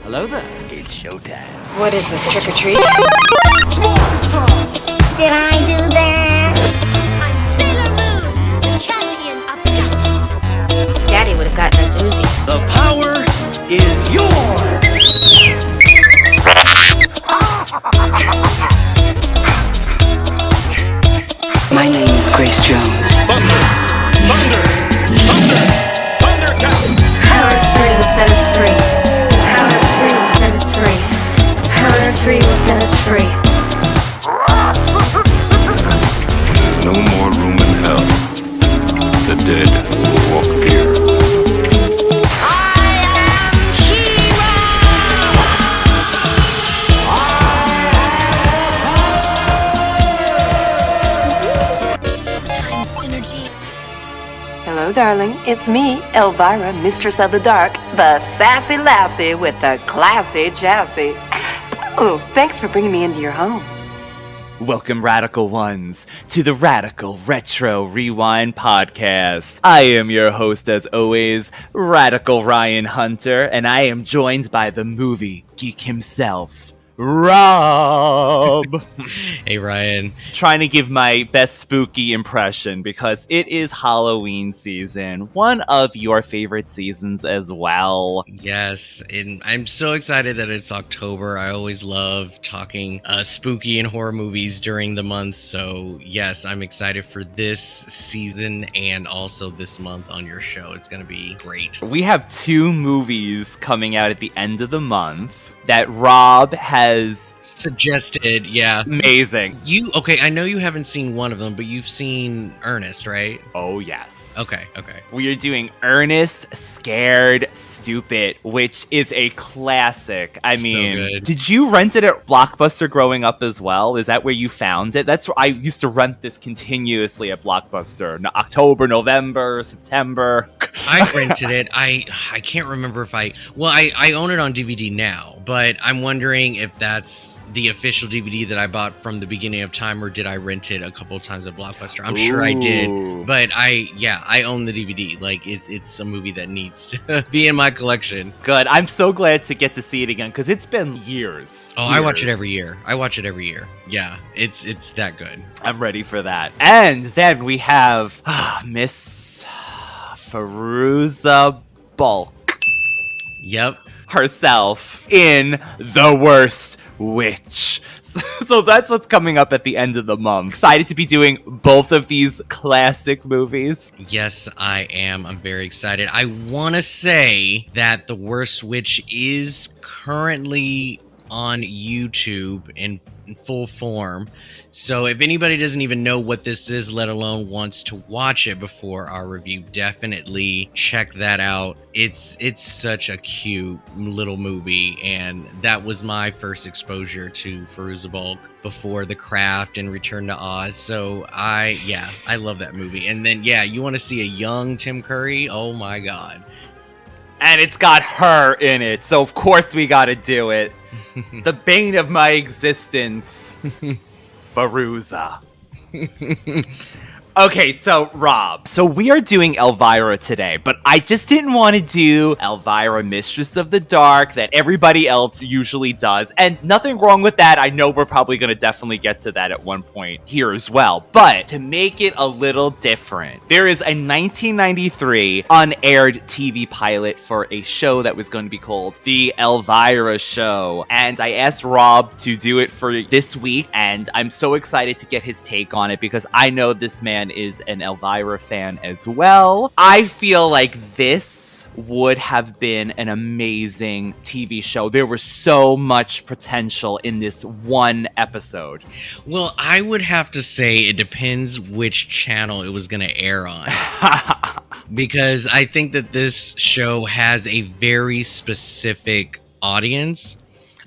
Hello there. It's showtime. What is this, trick or treat? Did I do that? I'm Sailor Moon, the champion of justice. Daddy would have gotten us Uzis. The power is yours. My name is Grace Jones. Thunder! Thunder! Thunder! Thundercats! Power of 3 will set us free. Power of 3 will set us free. Power of 3 will set us free. There's no more room in hell. The dead will walk here. Hello, darling. It's me, Elvira, Mistress of the Dark, the sassy lassie with the classy chassis. Oh, thanks for bringing me into your home. Welcome, Radical Ones, to the Radical Retro Rewind Podcast. I am your host, as always, Radical Ryan Hunter, and I am joined by the movie geek himself, Rob. Hey, Ryan. Trying to give my best spooky impression because it is Halloween season, one of your favorite seasons as well. Yes, and I'm so excited that it's October. I always love talking spooky and horror movies during the month. So, yes, I'm excited for this season and also this month on your show. It's going to be great. We have two movies coming out at the end of the month that Rob has suggested. Yeah. Amazing. Okay, I know you haven't seen one of them, but you've seen Ernest, right? Oh, yes. Okay. We are doing Ernest, Scared, Stupid, which is a classic. I mean, good. Did you rent it at Blockbuster growing up as well? Is that where you found it? That's where I used to rent this continuously at Blockbuster. October, November, September. I rented it. I can't remember if I own it on DVD now, but I'm wondering if that's the official DVD that I bought from the beginning of time, or did I rent it a couple of times at Blockbuster? I'm sure I did, but I own the DVD. Like, it's a movie that needs to be in my collection. Good. I'm so glad to get to see it again because it's been years. Oh, I watch it every year. Yeah, it's that good. I'm ready for that. And then we have Miss Fairuza Balk. Yep. Herself in The Worst Witch. So that's what's coming up at the end of the month. Excited to be doing both of these classic movies. Yes, I am. I'm very excited. I want to say that The Worst Witch is currently on YouTube in full form. So if anybody doesn't even know what this is, let alone wants to watch it before our review, definitely check that out. It's such a cute little movie, and that was my first exposure to Fairuza Balk before The Craft and Return to Oz. So I love that movie. And then you want to see a young Tim Curry? Oh my god. And it's got her in it, so of course we gotta do it. The bane of my existence, Fairuza. Okay, so Rob, we are doing Elvira today, but I just didn't want to do Elvira, Mistress of the Dark, that everybody else usually does, and nothing wrong with that. I know we're probably going to definitely get to that at one point here as well, but to make it a little different, there is a 1993 unaired TV pilot for a show that was going to be called The Elvira Show, and I asked Rob to do it for this week, and I'm so excited to get his take on it because I know this man is an Elvira fan as well. I feel like this would have been an amazing TV show. There was so much potential in this one episode. Well, I would have to say it depends which channel it was going to air on. Because I think that this show has a very specific audience.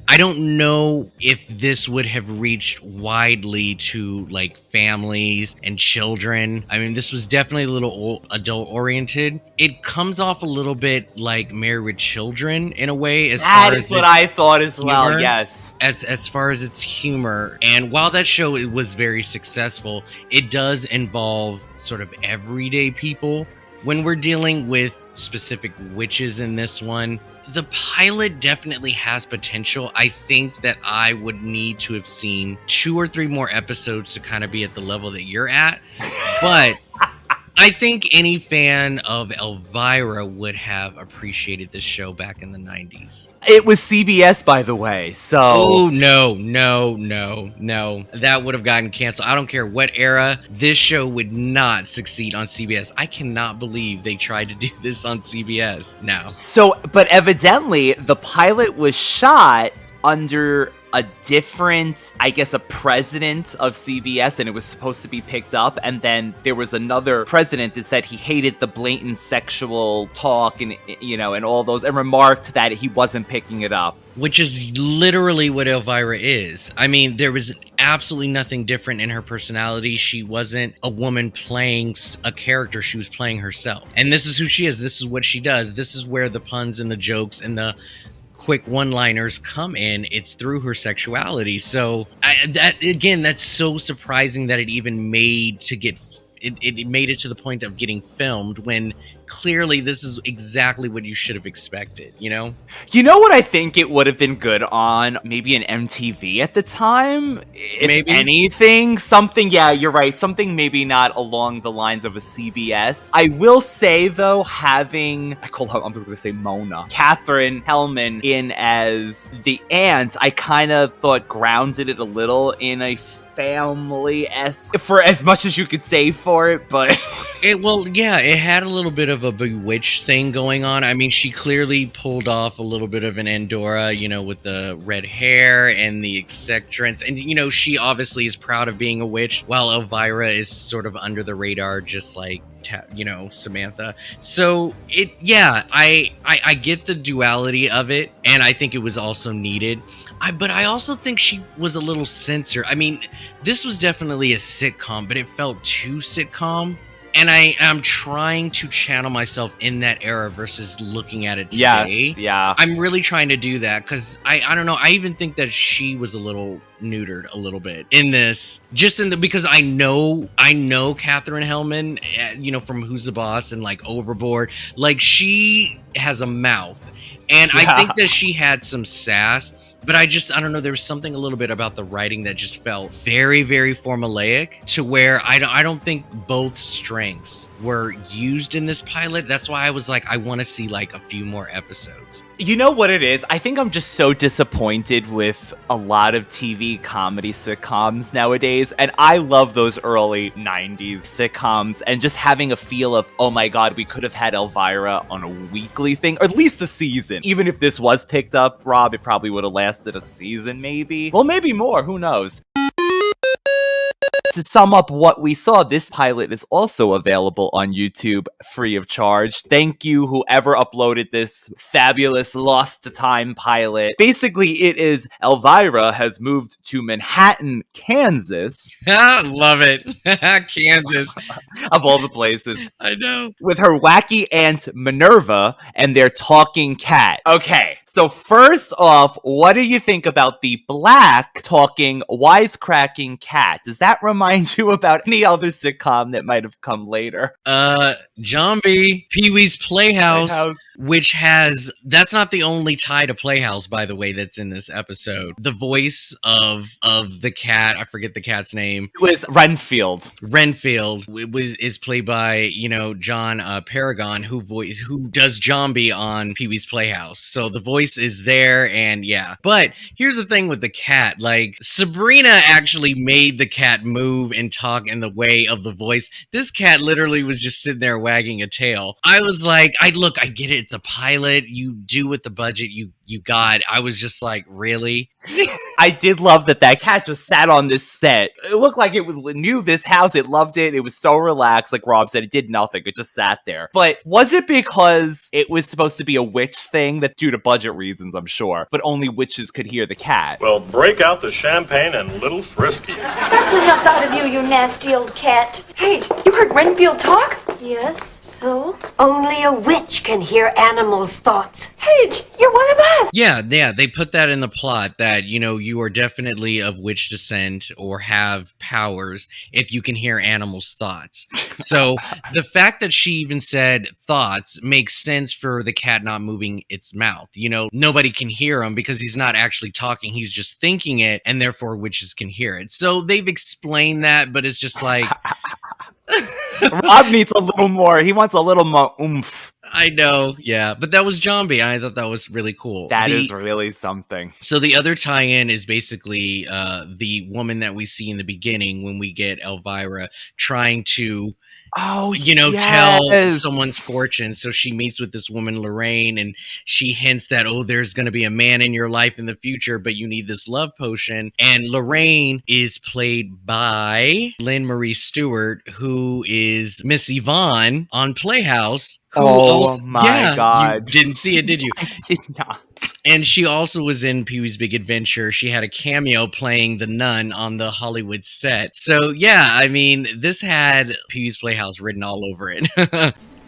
I don't know if this would have reached widely to like families and children. I mean, this was definitely a little adult oriented. It comes off a little bit like Married with Children in a way. That is what I thought as well. Yes. As far as its humor. And while that show was very successful, it does involve sort of everyday people. When we're dealing with specific witches in this one, the pilot definitely has potential. I think that I would need to have seen 2 or 3 more episodes to kind of be at the level that you're at. But I think any fan of Elvira would have appreciated this show back in the 90s. It was CBS, by the way, so... Oh, no. That would have gotten canceled. I don't care what era. This show would not succeed on CBS. I cannot believe they tried to do this on CBS. No. So, but evidently, the pilot was shot under a different, I guess, a president of CBS, and it was supposed to be picked up, and then there was another president that said he hated the blatant sexual talk and, you know, and all those, and remarked that he wasn't picking it up. Which is literally what Elvira is. I mean, there was absolutely nothing different in her personality. She wasn't a woman playing a character. She was playing herself. And this is who she is. This is what she does. This is where the puns and the jokes and the quick one-liners come in. It's through her sexuality. So that's so surprising that it even made to get it made it to the point of getting filmed when clearly this is exactly what you should have expected, you know? You know what I think it would have been good on? Maybe an MTV at the time? If maybe. Anything? Something, yeah, you're right. Something maybe not along the lines of a CBS. I will say, though, having, I'm just going to say Mona, Katherine Helmond in as the aunt, I kind of thought grounded it a little in a family-esque, for as much as you could say for it, but... it had a little bit of a Bewitched thing going on. I mean, she clearly pulled off a little bit of an Endora, you know, with the red hair and the eccentrics, and, you know, she obviously is proud of being a witch, while Elvira is sort of under the radar, just like, you know, Samantha. So I get the duality of it, and I think it was also needed. But I also think she was a little censored. I mean, this was definitely a sitcom, but it felt too sitcom. And I'm trying to channel myself in that era versus looking at it today. Yes, yeah. I'm really trying to do that because I don't know. I even think that she was a little neutered a little bit in this, because I know Katherine Helmond, you know, from Who's the Boss and like Overboard. Like, she has a mouth, and yeah. I think that she had some sass. But I don't know, there was something a little bit about the writing that just felt very, very formulaic, to where I don't think both strengths were used in this pilot. That's why I was like, I want to see like a few more episodes. You know what it is? I think I'm just so disappointed with a lot of TV comedy sitcoms nowadays. And I love those early 90s sitcoms, and just having a feel of, oh my God, we could have had Elvira on a weekly thing, or at least a season. Even if this was picked up, Rob, it probably would have lasted a season, maybe. Well, maybe more, who knows? To sum up what we saw, this pilot is also available on YouTube free of charge. Thank you, whoever uploaded this fabulous Lost to Time pilot. Basically, it is Elvira has moved to Manhattan, Kansas. Love it. Kansas. Of all the places. I know. With her wacky aunt Minerva and their talking cat. Okay, so first off, what do you think about the black talking wisecracking cat? Does that remind you about any other sitcom that might have come later? Zombie, Pee-wee's Playhouse. Which that's not the only tie to Playhouse, by the way, that's in this episode. The voice of the cat, I forget the cat's name. It was Renfield. Is played by, you know, John Paragon, who does Zombie on Pee-wee's Playhouse. So the voice is there, and yeah. But here's the thing with the cat, like, Sabrina actually made the cat move and talk in the way of the voice. This cat literally was just sitting there wagging a tail. I was like, I get it. It's a pilot. You do with the budget you got. I was just like, really? I did love that cat just sat on this set. It looked like it knew this house. It loved it. It was so relaxed. Like Rob said, it did nothing. It just sat there. But was it because it was supposed to be a witch thing? That due to budget reasons, I'm sure. But only witches could hear the cat. Well, break out the champagne and little frisky. That's enough out of you, you nasty old cat. Hey, you heard Renfield talk? Yes. So? Only a witch can hear animals' thoughts. Paige, you're one of us! Yeah, they put that in the plot that, you are definitely of witch descent or have powers if you can hear animals' thoughts. So the fact that she even said thoughts makes sense for the cat not moving its mouth. Nobody can hear him because he's not actually talking, he's just thinking it, and therefore witches can hear it. So they've explained that, but it's just like... Rob needs a little more. He wants a little more oomph. I know, yeah. But that was Zombie. I thought that was really cool. That is really something. So the other tie-in is basically the woman that we see in the beginning when we get Elvira trying to... tell someone's fortune. So she meets with this woman, Lorraine, and she hints that, there's going to be a man in your life in the future, but you need this love potion. And Lorraine is played by Lynn Marie Stewart, who is Miss Yvonne on Playhouse. God. You didn't see it, did you? I did not. And she also was in Pee-wee's Big Adventure. She had a cameo playing the nun on the Hollywood set. So, yeah, I mean, this had Pee-wee's Playhouse written all over it.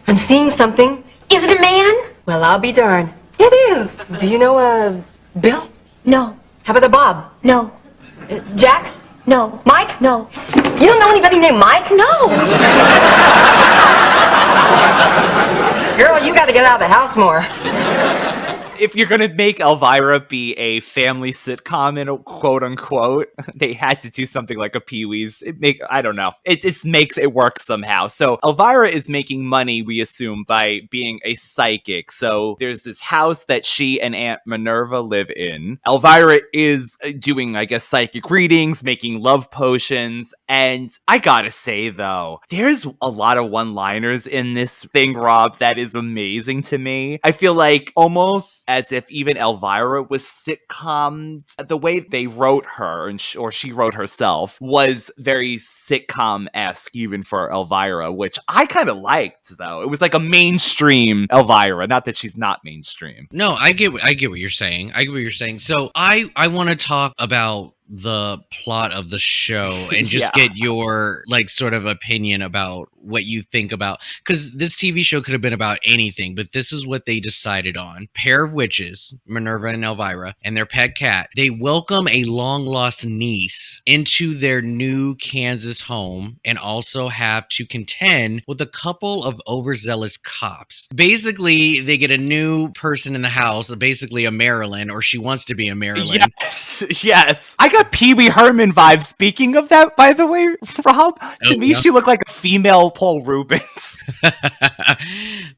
I'm seeing something. Is it a man? Well, I'll be darned. It is. Do you know, Bill? No. How about Bob? No. Jack? No. Mike? No. You don't know anybody named Mike? No. Girl, you gotta get out of the house more. If you're going to make Elvira be a family sitcom, in quote unquote, they had to do something like a Pee-wee's. I don't know. It just makes it work somehow. So Elvira is making money, we assume, by being a psychic. So there's this house that she and Aunt Minerva live in. Elvira is doing, I guess, psychic readings, making love potions. And I gotta say, though, there's a lot of one-liners in this thing, Rob, that is amazing to me. I feel like almost as if even Elvira was sitcom. The way they wrote her, or she wrote herself, was very sitcom-esque even for Elvira, which I kind of liked, though. It was like a mainstream Elvira, not that she's not mainstream. No, I get what you're saying. So I want to talk about the plot of the show and just get your sort of opinion about what you think about, because this TV show could have been about anything, but this is what they decided on. Pair of witches, Minerva and Elvira, and their pet cat. They welcome a long lost niece into their new Kansas home and also have to contend with a couple of overzealous cops. Basically, they get a new person in the house, basically a Marilyn, or she wants to be a Marilyn. Yes. I got Pee-wee Herman vibes. Speaking of that, by the way, Rob, to me, she looked like a female Paul Rubens.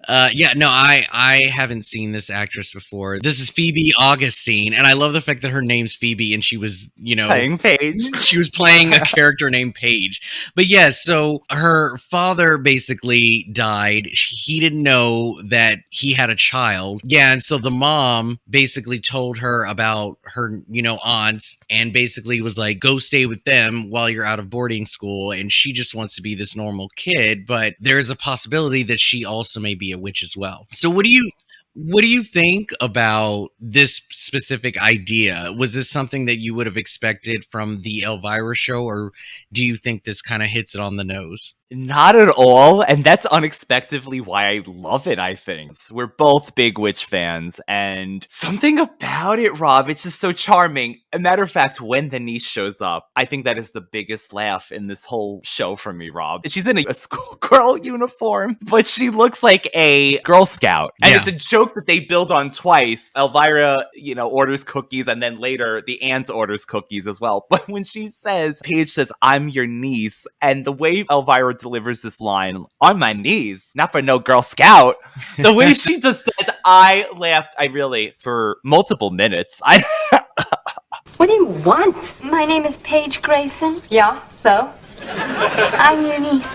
I haven't seen this actress before. This is Phoebe Augustine, and I love the fact that her name's Phoebe, and she was, playing Paige. She was playing a character named Paige. But yeah, so her father basically died. He didn't know that he had a child. Yeah, and so the mom basically told her about her, aunts, and basically was like, go stay with them while you're out of boarding school. And she just wants to be this normal kid, but there's a possibility that she also may be a witch as well. So what do you think about this specific idea? Was this something that you would have expected from the Elvira show, or do you think this kind of hits it on the nose? Not at all, and that's unexpectedly why I love it, I think. We're both big witch fans, and something about it, Rob, it's just so charming. A matter of fact, when the niece shows up, I think that is the biggest laugh in this whole show for me, Rob. She's in a schoolgirl uniform, but she looks like a Girl Scout. And it's a joke that they build on twice. Elvira, orders cookies, and then later the aunt orders cookies as well. But when Paige says, I'm your niece, and the way Elvira delivers this line, on my knees, not for no Girl Scout. The way she just says, I laughed, for multiple minutes. What do you want? My name is Paige Grayson. Yeah, so? I'm your niece.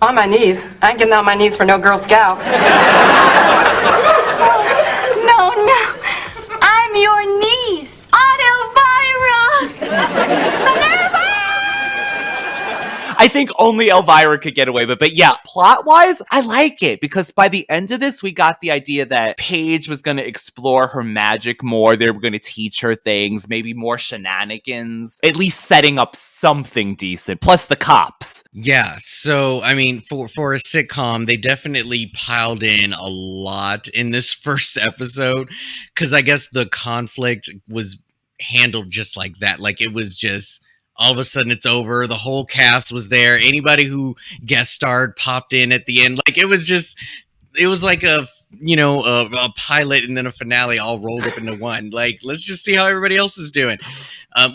On my knees. I ain't getting on my knees for no Girl Scout. No. I'm your niece. Aunt Elvira. Minerva! I think only Elvira could get away with it. But yeah, plot-wise, I like it because by the end of this, we got the idea that Paige was going to explore her magic more. They were going to teach her things, maybe more shenanigans, at least setting up something decent. Plus the cops. Yeah, so I mean, for a sitcom, they definitely piled in a lot in this first episode because I guess the conflict was handled just like that. Like it was just all of a sudden it's over. The whole cast was there. Anybody who guest starred popped in at the end. Like it was like a pilot and then a finale all rolled up into one. Like let's just see how everybody else is doing.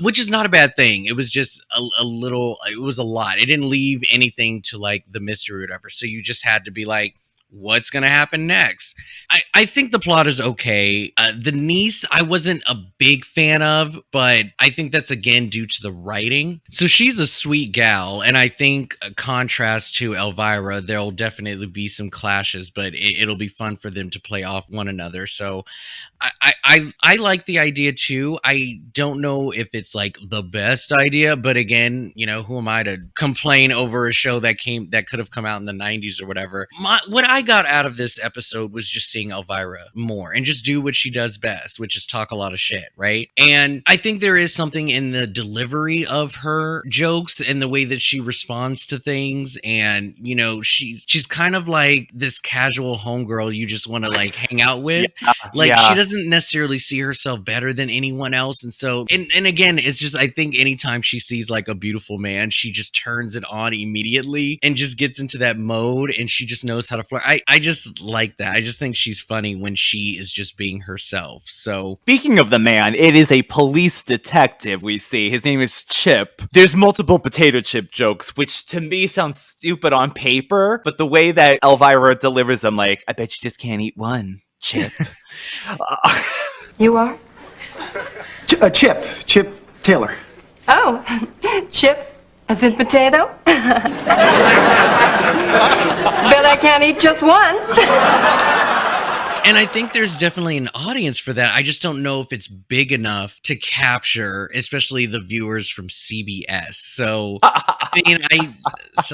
Which is not a bad thing. It was just a little, it was a lot. It didn't leave anything to like the mystery or whatever. So you just had to be like, what's going to happen next? I think the plot is okay. The niece, I wasn't a big fan of, but I think that's again due to the writing. So she's a sweet gal. And I think contrast to Elvira, there'll definitely be some clashes, but it'll be fun for them to play off one another. So I like the idea too. I don't know if it's like the best idea, but again, who am I to complain over a show that could have come out in the 90s or whatever. What I got out of this episode was just seeing Elvira more and just do what she does best, which is talk a lot of shit, right? And I think there is something in the delivery of her jokes and the way that she responds to things. And, she's kind of like this casual homegirl you just want to like hang out with. She doesn't necessarily see herself better than anyone else. And so, and again, it's just, I think anytime she sees like a beautiful man, she just turns it on immediately and just gets into that mode and she just knows how to flirt. I just like that. I just think she's funny when she is just being herself. So speaking of the man, it is a police detective we see. His name is Chip. There's multiple potato chip jokes, which to me sounds stupid on paper, but the way that Elvira delivers them, like, I bet you just can't eat one, Chip. You are? Chip Taylor. Oh, Chip, as in potato? Bet I can't eat just one. And I think there's definitely an audience for that. I just don't know if it's big enough to capture, especially the viewers from CBS. So, I mean,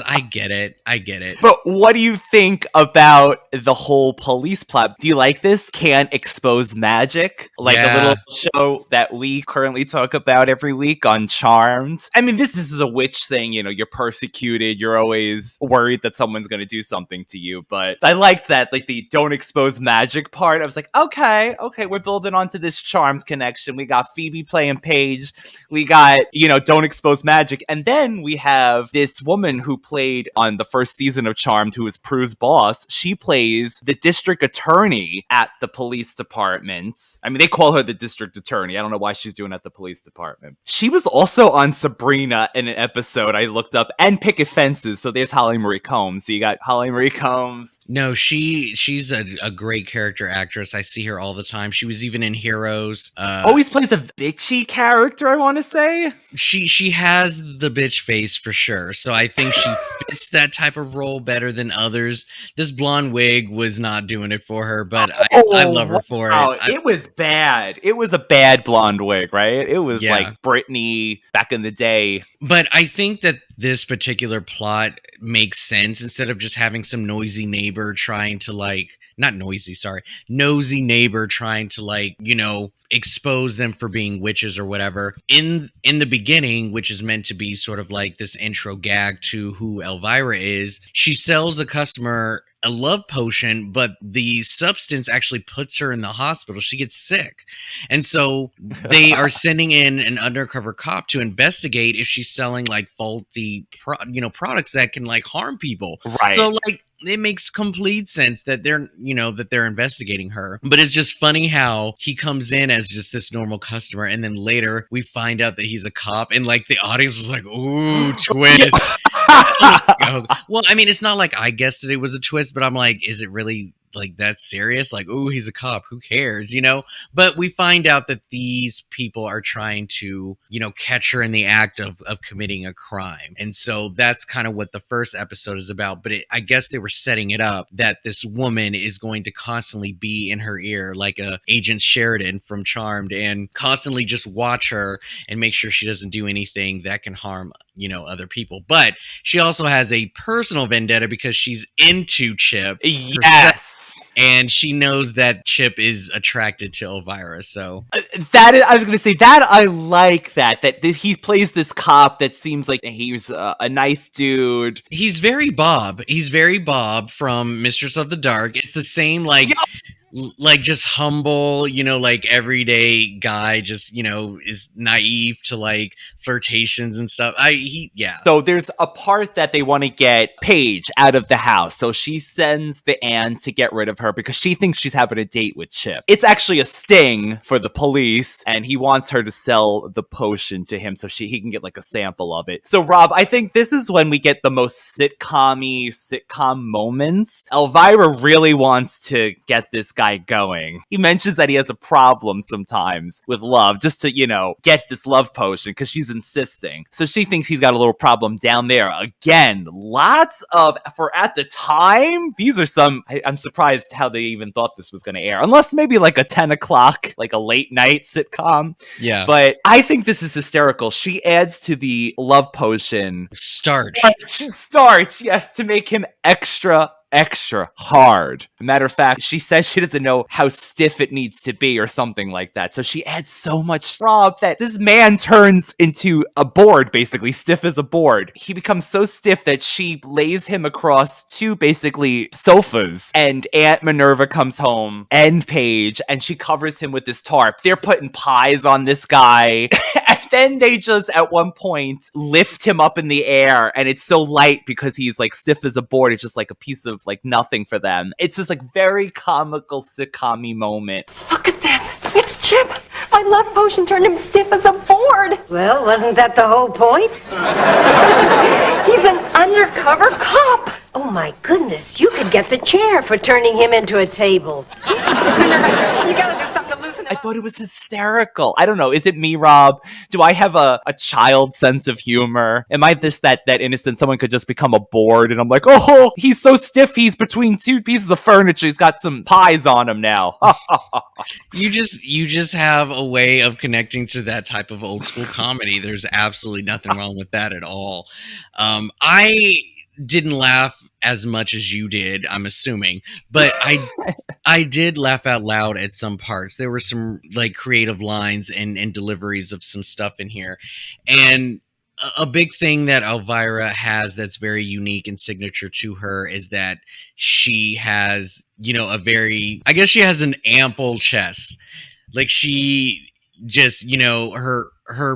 I get it. I get it. But what do you think about the whole police plot? Do you like this? Can't expose magic? Like a little show that we currently talk about every week on Charmed. I mean, this is a witch thing. You're persecuted. You're always worried that someone's going to do something to you. But I like that, like the don't expose magic part. I was like, okay, we're building onto this Charmed connection. We got Phoebe playing Paige. We got, don't expose magic. And then we have this woman who played on the first season of Charmed, who is Prue's boss. She plays the district attorney at the police department. I mean, they call her the district attorney. I don't know why she's doing at the police department. She was also on Sabrina in an episode I looked up, and Picket Fences. So there's Holly Marie Combs. So you got Holly Marie Combs. No, she's a great character actress. I see her all the time. She was even in Heroes. Always plays a bitchy character, I want to say. She has the bitch face for sure. So I think she fits that type of role better than others. This blonde wig was not doing it for her, but I love her for it. It was bad. It was a bad blonde wig, right? It was like Britney back in the day. But I think that this particular plot makes sense instead of just having some nosy neighbor trying to nosy neighbor trying to expose them for being witches or whatever. In the beginning, which is meant to be sort of like this intro gag to who Elvira is, she sells a customer a love potion, but the substance actually puts her in the hospital. She gets sick. And so they are sending in an undercover cop to investigate if she's selling like faulty products that can like harm people. Right. So like it makes complete sense that they're investigating her. But it's just funny how he comes in as just this normal customer, and then later we find out that he's a cop, and like the audience was like, ooh, twist. Well, I mean, it's not like I guessed that it was a twist, but I'm like, is it really like that's serious? Like, oh, he's a cop. Who cares? But we find out that these people are trying to, catch her in the act of committing a crime. And so that's kind of what the first episode is about. But I guess they were setting it up that this woman is going to constantly be in her ear, like a Agent Sheridan from Charmed, and constantly just watch her and make sure she doesn't do anything that can harm other people. But she also has a personal vendetta because she's into Chip. Yes. And she knows that Chip is attracted to Elvira, so I was going to say that I like that he plays this cop that seems like he's a nice dude. He's very Bob. He's very Bob from Mistress of the Dark. It's the same, like just humble, like everyday guy, just is naive to like flirtations and stuff. So there's a part that they want to get Paige out of the house, so she sends the Anne to get rid of her because she thinks she's having a date with Chip. It's actually a sting for the police, and he wants her to sell the potion to him so he can get like a sample of it. So Rob, I think this is when we get the most sitcom moments. Elvira really wants to get this guy going. He mentions that he has a problem sometimes with love, just to, get this love potion because she's insisting. So she thinks he's got a little problem down there. Again, for at the time, these are I'm surprised how they even thought this was going to air. Unless maybe like a 10 o'clock, like a late night sitcom. Yeah. But I think this is hysterical. She adds to the love potion starch, yes, to make him extra hard. Matter of fact, she says she doesn't know how stiff it needs to be or something like that. So she adds so much straw that this man turns into a board, basically stiff as a board. He becomes so stiff that she lays him across two basically sofas, and Aunt Minerva comes home and Paige, and she covers him with this tarp. They're putting pies on this guy. Then they just, at one point, lift him up in the air, and it's so light because he's, like, stiff as a board. It's just, like, a piece of, like, nothing for them. It's this, like, very comical, sitcom-y moment. Look at this. It's Chip. My love potion turned him stiff as a board. Well, wasn't that the whole point? He's an undercover cop. Oh my goodness, you could get the chair for turning him into a table. You gotta do something to loosen him I thought it was hysterical. I don't know. Is it me, Rob? Do I have a child sense of humor? Am I that innocent? Someone could just become a board, and I'm like, oh, he's so stiff. He's between two pieces of furniture. He's got some pies on him now. You just have a way of connecting to that type of old school comedy. There's absolutely nothing wrong with that at all. I didn't laugh as much as you did, I'm assuming, but I did laugh out loud at some parts. There were some like creative lines and deliveries of some stuff in here. And a big thing that Elvira has that's very unique and signature to her is that she has, she has an ample chest. Like she just, her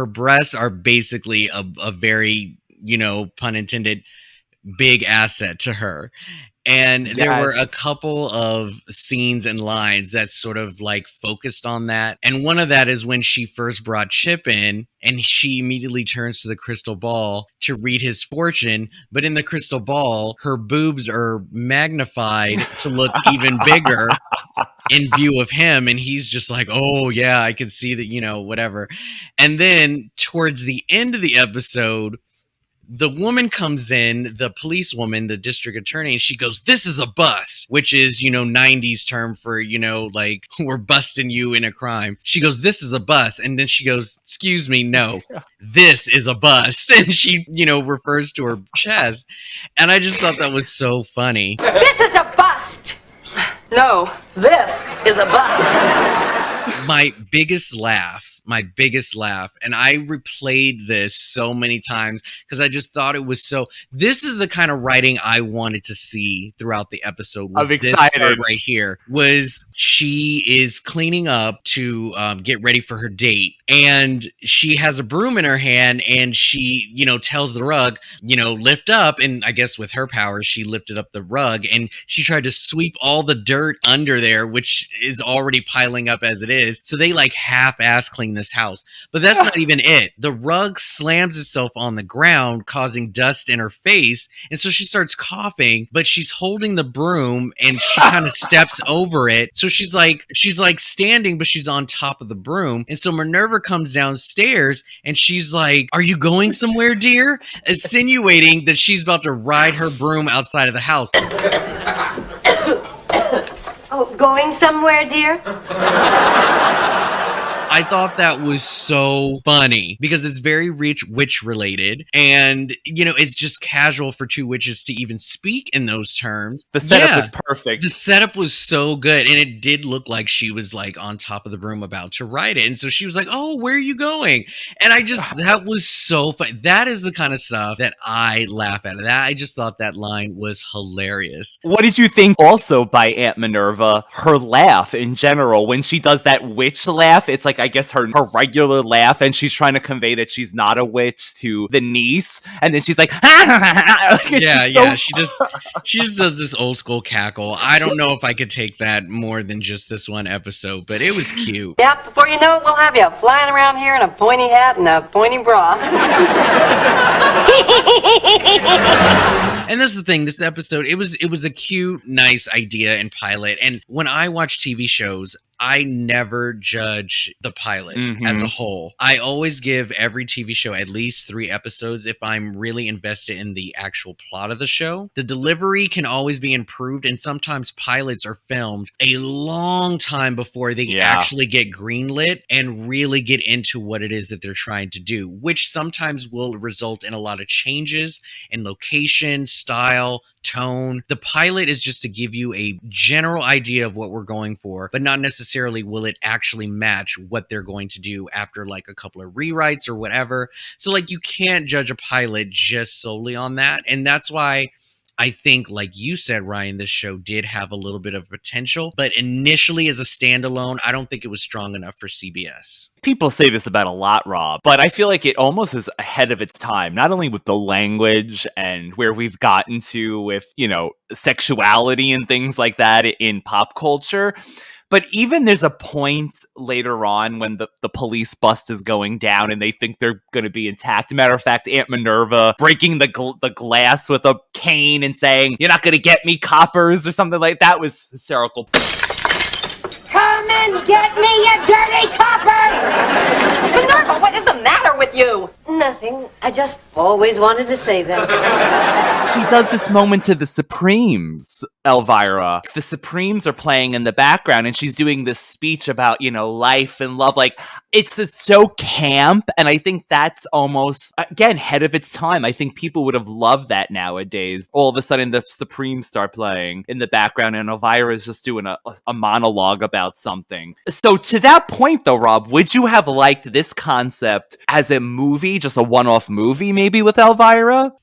breasts are basically a very, pun intended, big asset to her. And there were a couple of scenes and lines that sort of like focused on that. And one of that is when she first brought Chip in and she immediately turns to the crystal ball to read his fortune. But in the crystal ball, her boobs are magnified to look even bigger in view of him. And he's just like, oh yeah, I can see that, whatever. And then towards the end of the episode, the woman comes in, the police woman, the district attorney, and she goes, "This is a bust," which is, 90s term for, like, we're busting you in a crime. She goes, "This is a bust." And then she goes, "Excuse me, no, this is a bust." And she, refers to her chest. And I just thought that was so funny. This is a bust. No, this is a bust. My biggest laugh, and I replayed this so many times because I just thought it was this is the kind of writing I wanted to see throughout the episode. I'm excited. This part right here was she is cleaning up to get ready for her date, and she has a broom in her hand, and she, tells the rug, lift up, and I guess with her powers, she lifted up the rug, and she tried to sweep all the dirt under there, which is already piling up as it is. So they like half-ass clean clean this house. But that's not even it. The rug slams itself on the ground, causing dust in her face. And so she starts coughing, but she's holding the broom and she kind of steps over it. So she's like standing, but she's on top of the broom. And so Minerva comes downstairs and she's like, "Are you going somewhere, dear?" Insinuating that she's about to ride her broom outside of the house. Oh, going somewhere, dear? I thought that was so funny because it's very witch related, and it's just casual for two witches to even speak in those terms. The setup is perfect. The setup was so good, and it did look like she was like on top of the broom about to ride it, and so she was like, "Oh, where are you going?" And that was so funny. That is the kind of stuff that I laugh at. I just thought that line was hilarious. What did you think also by Aunt Minerva? Her laugh in general, when she does that witch laugh, it's like, I guess her regular laugh, and she's trying to convey that she's not a witch to the niece, and then she's like, she just does this old school cackle. I don't know if I could take that more than just this one episode, but it was cute. Yep, before you know it, we'll have you flying around here in a pointy hat and a pointy bra. And this is the thing, this episode, it was a cute, nice idea and pilot. And when I watch TV shows, I never judge the pilot as a whole. I always give every TV show at least 3 episodes if I'm really invested in the actual plot of the show. The delivery can always be improved, and sometimes pilots are filmed a long time before they actually get greenlit and really get into what it is that they're trying to do, which sometimes will result in a lot of changes in location, style, tone. The pilot is just to give you a general idea of what we're going for, but not necessarily will it actually match what they're going to do after like a couple of rewrites or whatever. So like you can't judge a pilot just solely on that. And that's why I think, like you said, Ryan, this show did have a little bit of potential, but initially as a standalone, I don't think it was strong enough for CBS. People say this about a lot, Rob, but I feel like it almost is ahead of its time, not only with the language and where we've gotten to with, sexuality and things like that in pop culture, but even there's a point later on when the police bust is going down and they think they're going to be intact. Matter of fact, Aunt Minerva breaking the glass with a cane and saying, "You're not going to get me, coppers," or something like that was hysterical. Come and get me, you dirty coppers! Minerva, what is the matter with you? Nothing. I just always wanted to say that. She does this moment to the Supremes, Elvira. The Supremes are playing in the background, and she's doing this speech about, life and love. Like, it's so camp, and I think that's almost, again, ahead of its time. I think people would have loved that nowadays. All of a sudden, the Supremes start playing in the background, and Elvira is just doing a monologue about something. So, to that point, though, Rob, would you have liked this concept as a movie, just a one-off movie, maybe, with Elvira?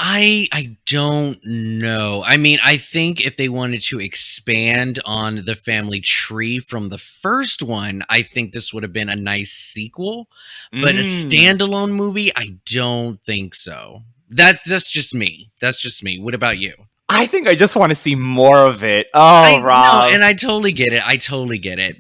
I don't know. I mean, I think if they wanted to expand on the family tree from the first one, I think this would have been a nice sequel. But a standalone movie, I don't think so. That's just me. That's just me. What about you? I think I just want to see more of it. Oh, Rob. No, and I totally get it.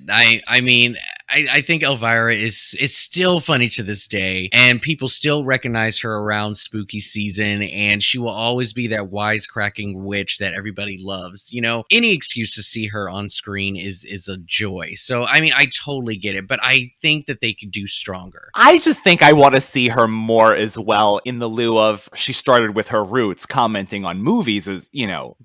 I mean, I think Elvira is still funny to this day, and people still recognize her around spooky season, and she will always be that wisecracking witch that everybody loves. Any excuse to see her on screen is a joy. So, I mean, I totally get it, but I think that they could do stronger. I just think I want to see her more as well, in the lieu of she started with her roots commenting on movies as,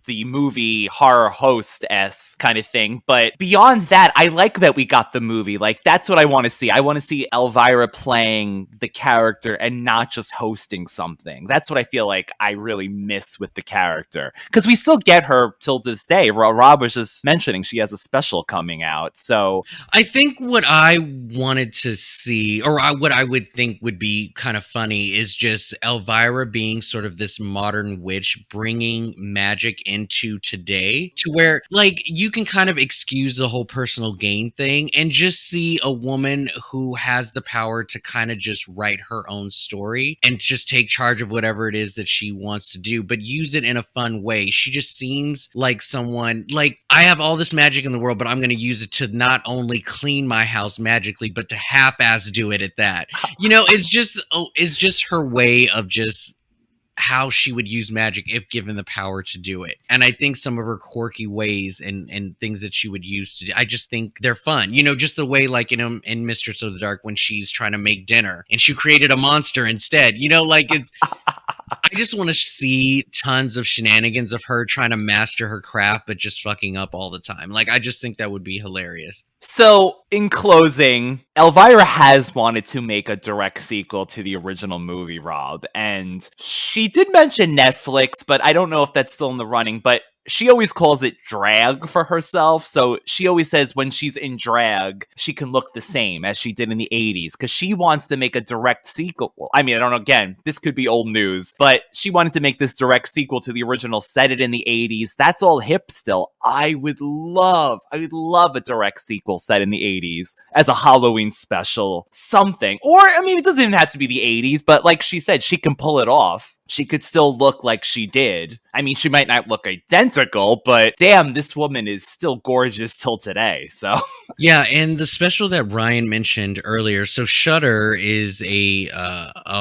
the movie horror host-esque kind of thing. But beyond that, I like that we got the movie. Like, that's what I want to see. I want to see Elvira playing the character and not just hosting something. That's what I feel like I really miss with the character. Because we still get her till this day. Rob was just mentioning she has a special coming out. So I think what I wanted to see, or what I would think would be kind of funny, is just Elvira being sort of this modern witch, bringing magic into today to where, like, you can kind of excuse the whole personal gain thing and just see be a woman who has the power to kind of just write her own story and just take charge of whatever it is that she wants to do, but use it in a fun way. She just seems like someone like, I have all this magic in the world, but I'm going to use it to not only clean my house magically, but to half-ass do it at that. It's just her way of just how she would use magic if given the power to do it. And I think some of her quirky ways and things that she would use to do, I just think they're fun. Just the way, like, in Mistress of the Dark, when she's trying to make dinner and she created a monster instead, it's, I just want to see tons of shenanigans of her trying to master her craft, but just fucking up all the time. Like, I just think that would be hilarious. So, in closing, Elvira has wanted to make a direct sequel to the original movie, Rob, and she did mention Netflix, but I don't know if that's still in the running, but she always calls it drag for herself, so she always says when she's in drag, she can look the same as she did in the 80s, because she wants to make a direct sequel. I mean, I don't know, again, this could be old news, but she wanted to make this direct sequel to the original, set it in the 80s. That's all hip still. I would love a direct sequel set in the 80s as a Halloween special, something. Or, I mean, it doesn't even have to be the 80s, but like she said, she can pull it off. She could still look like she did. I mean, she might not look identical, but damn, this woman is still gorgeous till today, so. Yeah, and the special that Ryan mentioned earlier, so Shudder is a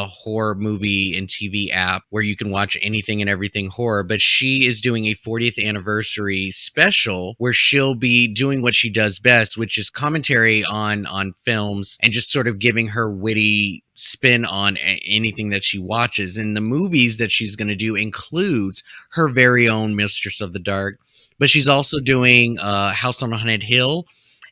horror movie and TV app where you can watch anything and everything horror, but she is doing a 40th anniversary special where she'll be doing what she does best, which is commentary on films and just sort of giving her witty spin on anything that she watches. And the movies that she's going to do includes her very own Mistress of the Dark, but she's also doing House on Haunted Hill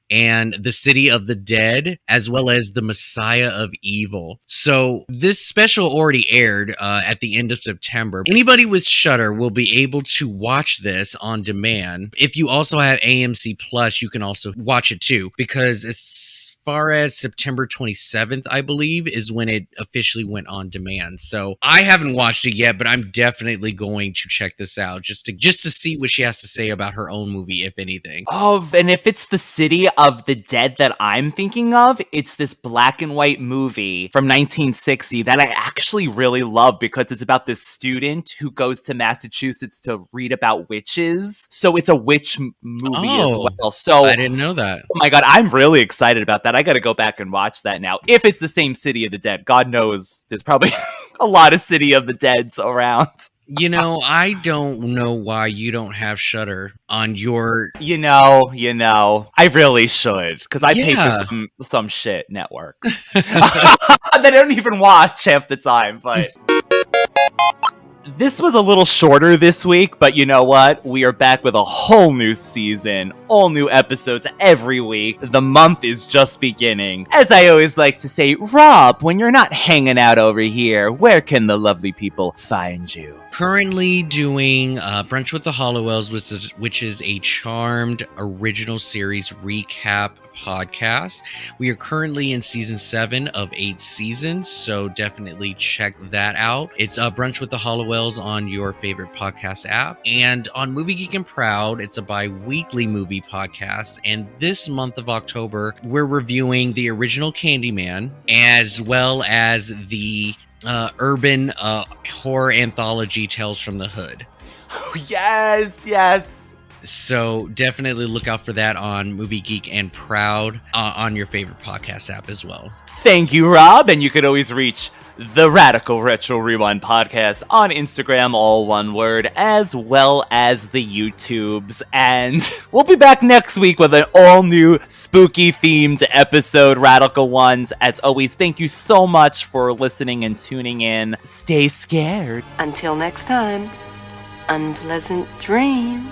and The City of the Dead, as well as The Messiah of Evil. So this special already aired at the end of September. Anybody with Shudder will be able to watch this on demand. If you also have AMC Plus, you can also watch it too, because it's far as September 27th, I believe, is when it officially went on demand. So I haven't watched it yet, but I'm definitely going to check this out just to see what she has to say about her own movie, if anything. Oh, and if it's The City of the Dead that I'm thinking of, it's this black and white movie from 1960 that I actually really love because it's about this student who goes to Massachusetts to read about witches. So it's a witch movie as well. So I didn't know that. Oh my God, I'm really excited about that. I got to go back and watch that now. If it's the same City of the Dead, God knows there's probably a lot of City of the Deads around. I don't know why you don't have Shudder on your... You know, I really should, because I pay for some shit network that I don't even watch half the time, but... This was a little shorter this week, but you know what? We are back with a whole new season, all new episodes every week. The month is just beginning. As I always like to say, Rob, when you're not hanging out over here, where can the lovely people find you? Currently doing Brunch with the Hollowells, which is a Charmed original series recap podcast. We are currently in season 7 of 8 seasons, so definitely check that out. It's Brunch with the Hollowells on your favorite podcast app. And on Movie Geek and Proud, it's a bi-weekly movie podcast. And this month of October, we're reviewing the original Candyman, as well as the urban horror anthology Tales from the Hood. Yes. So definitely look out for that on Movie Geek and Proud on your favorite podcast app as well. Thank you, Rob. And you could always reach the Radical Retro Rewind podcast on Instagram, all one word, as well as the YouTubes. And we'll be back next week with an all-new spooky-themed episode, Radical Ones. As always, thank you so much for listening and tuning in. Stay scared. Until next time, unpleasant dreams.